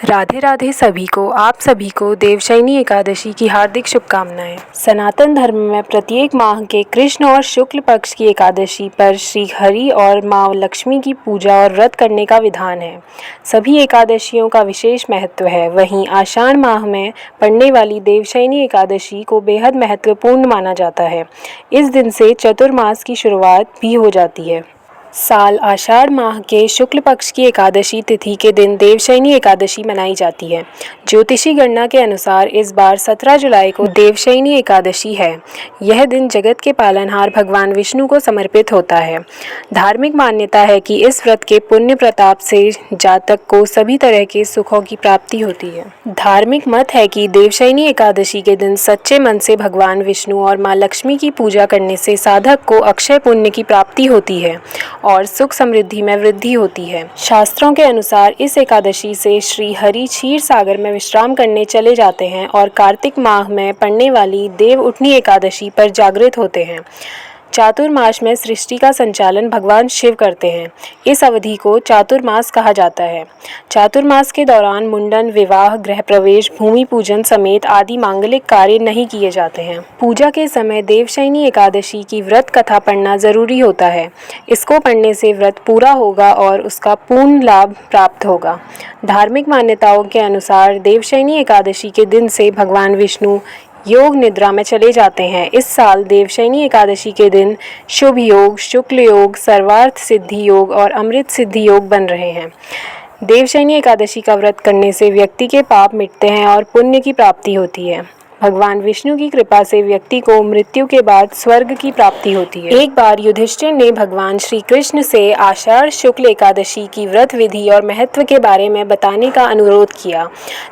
राधे राधे सभी को। आप सभी को देवशयनी एकादशी की हार्दिक शुभकामनाएं। सनातन धर्म में प्रत्येक माह के कृष्ण और शुक्ल पक्ष की एकादशी पर श्री हरि और माँ लक्ष्मी की पूजा और व्रत करने का विधान है। सभी एकादशियों का विशेष महत्व है। वहीं आषाढ़ माह में पड़ने वाली देवशयनी एकादशी को बेहद महत्वपूर्ण माना जाता है। इस दिन से चतुर्मास की शुरुआत भी हो जाती है। साल आषाढ़ माह के शुक्ल पक्ष की एकादशी तिथि के दिन देवशयनी एकादशी मनाई जाती है। ज्योतिषी गणना के अनुसार इस बार 17 जुलाई को देवशयनी एकादशी है। यह दिन जगत के पालनहार भगवान विष्णु को समर्पित होता है। धार्मिक मान्यता है कि इस व्रत के पुण्य प्रताप से जातक को सभी तरह के सुखों की प्राप्ति होती है। धार्मिक मत है कि देवशयनी एकादशी के दिन सच्चे मन से भगवान विष्णु और माँ लक्ष्मी की पूजा करने से साधक को अक्षय पुण्य की प्राप्ति होती है और सुख समृद्धि में वृद्धि होती है। शास्त्रों के अनुसार इस एकादशी से श्री हरि क्षीर सागर में विश्राम करने चले जाते हैं और कार्तिक माह में पड़ने वाली देव उठनी एकादशी पर जागृत होते हैं। चातुर्मास में सृष्टि का संचालन भगवान शिव करते हैं। इस अवधि को चातुर्मास कहा जाता है। चातुर्मास के दौरान मुंडन, विवाह, गृह प्रवेश, भूमि पूजन समेत आदि मांगलिक कार्य नहीं किए जाते हैं। पूजा के समय देवशयनी एकादशी की व्रत कथा पढ़ना जरूरी होता है। इसको पढ़ने से व्रत पूरा होगा और उसका पूर्ण लाभ प्राप्त होगा। धार्मिक मान्यताओं के अनुसार देवशयनी एकादशी के दिन से भगवान विष्णु योग निद्रा में चले जाते हैं। इस साल देवशयनी एकादशी के दिन शुभ योग, शुक्ल योग, सर्वार्थ सिद्धि योग और अमृत सिद्धि योग बन रहे हैं। देवशयनी एकादशी का व्रत करने से व्यक्ति के पाप मिटते हैं और पुण्य की प्राप्ति होती है। भगवान विष्णु की कृपा से व्यक्ति को मृत्यु के बाद स्वर्ग की प्राप्ति होती है। एक बार युधिष्ठिर ने भगवान श्री कृष्ण से आषाढ़ शुक्ल एकादशी की व्रत विधि और महत्व के बारे में बताने का अनुरोध किया।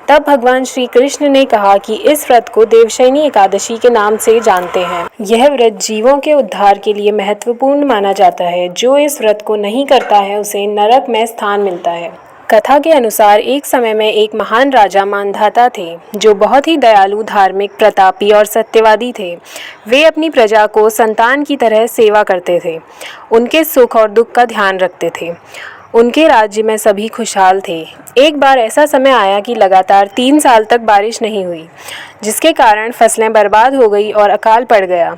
तब भगवान श्री कृष्ण ने कहा कि इस व्रत को देवशयनी एकादशी के नाम से जानते हैं। यह व्रत जीवों के उद्धार के लिए महत्वपूर्ण माना जाता है। जो इस व्रत को नहीं करता है उसे नरक में स्थान मिलता है। कथा के अनुसार एक समय में एक महान राजा मानधाता थे जो बहुत ही दयालु, धार्मिक, प्रतापी और सत्यवादी थे। वे अपनी प्रजा को संतान की तरह सेवा करते थे, उनके सुख और दुख का ध्यान रखते थे। उनके राज्य में सभी खुशहाल थे। एक बार ऐसा समय आया कि लगातार 3 साल तक बारिश नहीं हुई, जिसके कारण फसलें बर्बाद हो गई और अकाल पड़ गया।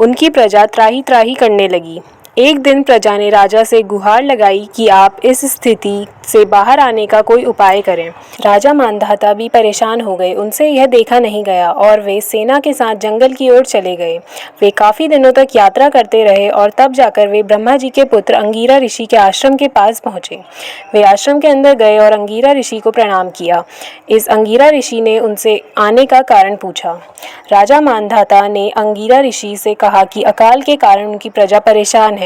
उनकी प्रजा त्राही त्राही करने लगी। एक दिन प्रजा ने राजा से गुहार लगाई कि आप इस स्थिति से बाहर आने का कोई उपाय करें। राजा मानधाता भी परेशान हो गए। उनसे यह देखा नहीं गया और वे सेना के साथ जंगल की ओर चले गए। वे काफ़ी दिनों तक यात्रा करते रहे और तब जाकर वे ब्रह्मा जी के पुत्र अंगीरा ऋषि के आश्रम के पास पहुँचे। वे आश्रम के अंदर गए और अंगीरा ऋषि को प्रणाम किया। इस अंगीरा ऋषि ने उनसे आने का कारण पूछा। राजा मानधाता ने अंगीरा ऋषि से कहा कि अकाल के कारण उनकी प्रजा परेशान है।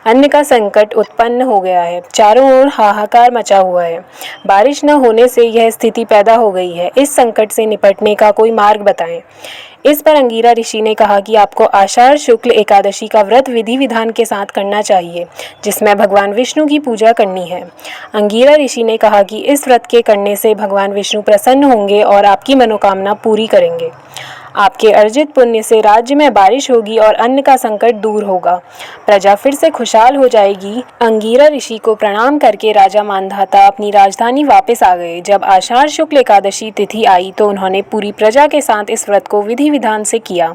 अन्न का संकट उत्पन्न हो गया है। चारों ओर हाहाकार मचा हुआ है। बारिश न होने से यह स्थिति पैदा हो गई है। इस संकट से निपटने का कोई मार्ग बताएं। इस पर अंगीरा ऋषि ने कहा कि आपको आषाढ़ शुक्ल एकादशी का व्रत विधि विधान के साथ करना चाहिए, जिसमें भगवान विष्णु की पूजा करनी है। अंगीरा ऋषि ने कहा कि इस व्रत के करने से भगवान विष्णु प्रसन्न होंगे और आपकी मनोकामना पूरी करेंगे। आपके अर्जित पुण्य से राज्य में बारिश होगी और अन्न का संकट दूर होगा। प्रजा फिर से खुशहाल हो जाएगी। अंगीरा ऋषि को प्रणाम करके राजा मानधाता अपनी राजधानी वापस आ गए। जब आषाढ़ शुक्ल एकादशी तिथि आई तो उन्होंने पूरी प्रजा के साथ इस व्रत को विधि विधान से किया।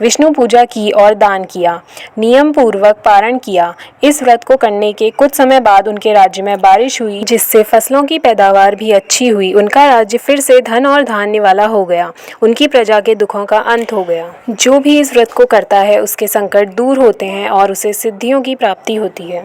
विष्णु पूजा की और दान किया। नियम पूर्वक पारण किया। इस व्रत को करने के कुछ समय बाद उनके राज्य में बारिश हुई, जिससे फसलों की पैदावार भी अच्छी हुई। उनका राज्य फिर से धन और धान्य वाला हो गया। उनकी प्रजा के दुखों का अंत हो गया। जो भी इस व्रत को करता है उसके संकट दूर होते हैं और उसे सिद्धियों की प्राप्ति होती है।